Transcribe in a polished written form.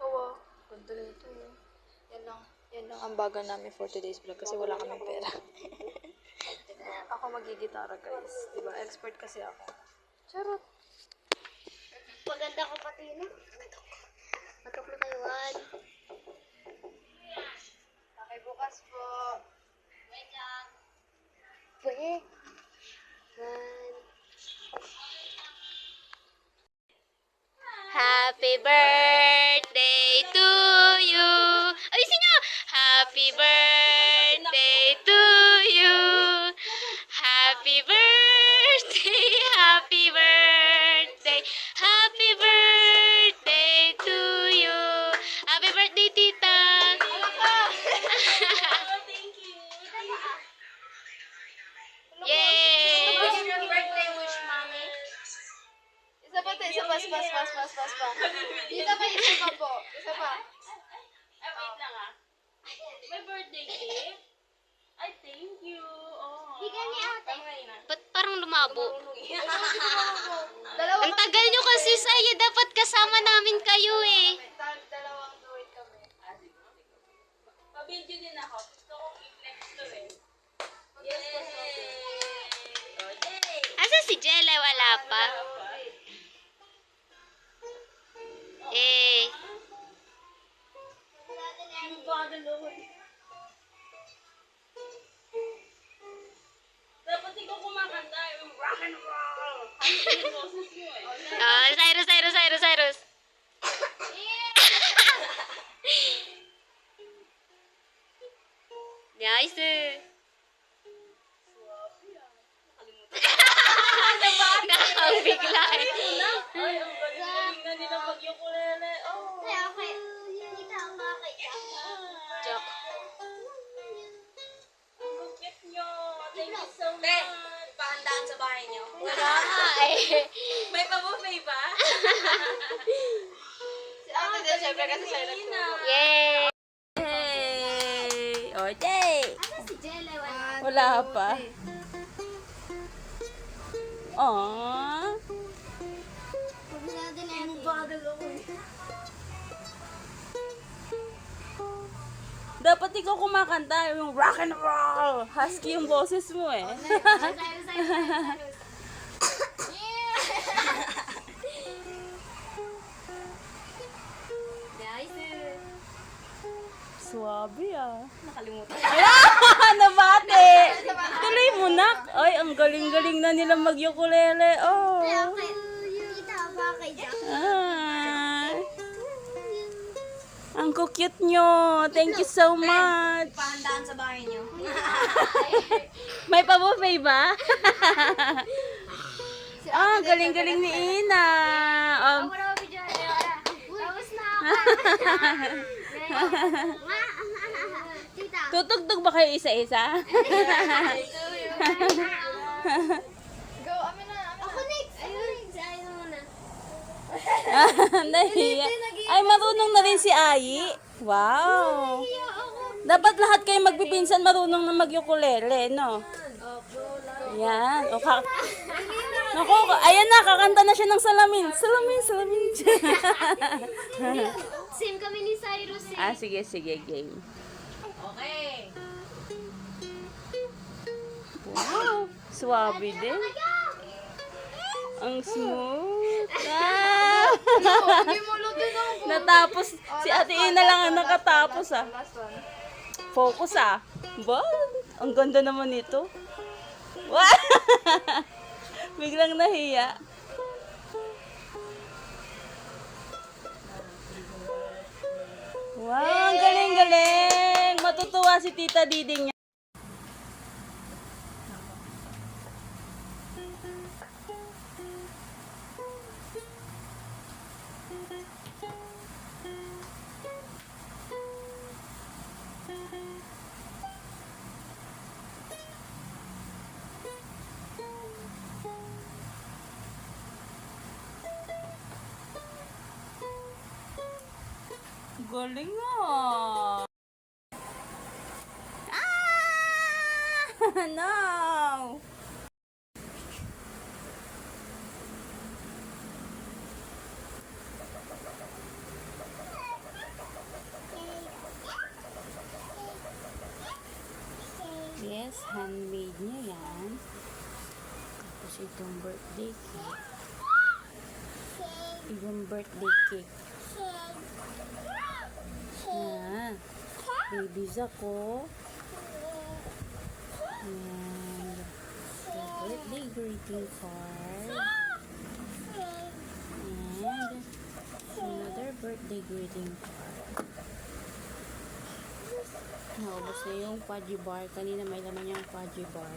Oo. Ganda nito. Yan lang ang baga namin for today's vlog kasi wala kaming pera. Ako magigitara guys. Diba? Expert kasi ako. Charot. Maganda ka pati na. Patok na kayo, Juan. Okay, bukas po. Wait lang. Pwede. Juan. Happy birthday to you. Ayusin nyo! Happy birthday to you. Happy birthday, happy birthday, happy birthday to you. Happy birthday, tita. Yay! Happy birthday wish, mami. Isa pa, pas pa. Dito pa, isa pa po. Isa pa. Ay, wait lang ah. May birthday gift? Ay, thank you. Oh. Higa ni ate. Tangay na. Ba't parang lumabo? Dalawa Ang tagal nyo kasi saya. Dapat kasama namin kayo eh. Dalawang duet kami. Pa-video din ako. Gusto kong i-flex to eh. Yay! Oh, yay! Asa si Jella? Wala pa. Eh. Ang bagal naman. Dapat ikaw kumakanta yung rock and roll. Ano yung boses mo eh? Cyrus. Nice. Nakakabigla eh. Ay, ang galing na nila mag-ukulele. Oh. Joke. Ang cute nyo. Thank you so much. Pahandaan sa bahay niyo. Wala nga eh. May pa-buffet ba? Si ate din, syempre kasi siya nagtulog. Yay! Hey! Oh, yay! Si Jella? Wala pa. Aww. Dapat ikaw kumakanta yung rock and roll. Husky yung boses mo eh. Swabe ah. Nakalimutan. Nabate! Tuloy mo nak. Ay, ang galing-galing na nila mag-ukulele. Oh. Ah. Ang cute nyo. Thank you so much. Pahandaan sa bahay niyo. May pa-buffet ba? Galing-galing ni Ina. Tapos na Tita. Tutugtog ba kayo isa-isa? Go, amin na. Ako next. Ayaw muna. Nahiya. Ay, marunong na rin si Ayi. Wow. Dapat lahat kayo magpipinsan marunong na mag-ukulele, no? Yan. Naku, ayan na, kakanta na siya ng salamin. Salamin. Same kami ni Cyrus eh. Sige, game. Okay. Wow, swabe din. Ang smooth. Ah! Hindi mo lutin ako. Natapos, si Ate Ina lang ang nakatapos ah. Last one. Focus ah. Ba? Ang ganda naman nito. Wow! Biglang nahiya. Wow, ang galing-galing. Matutuwa si Tita Diding niya. Galing ah. No. is handmade niya yan. Tapos itong birthday cake. Yung birthday cake. Yan. Babies ako. And the birthday greeting card. And another birthday greeting card. Naubos na yung fudgy bar. Kanina may laman yung fudgy bar.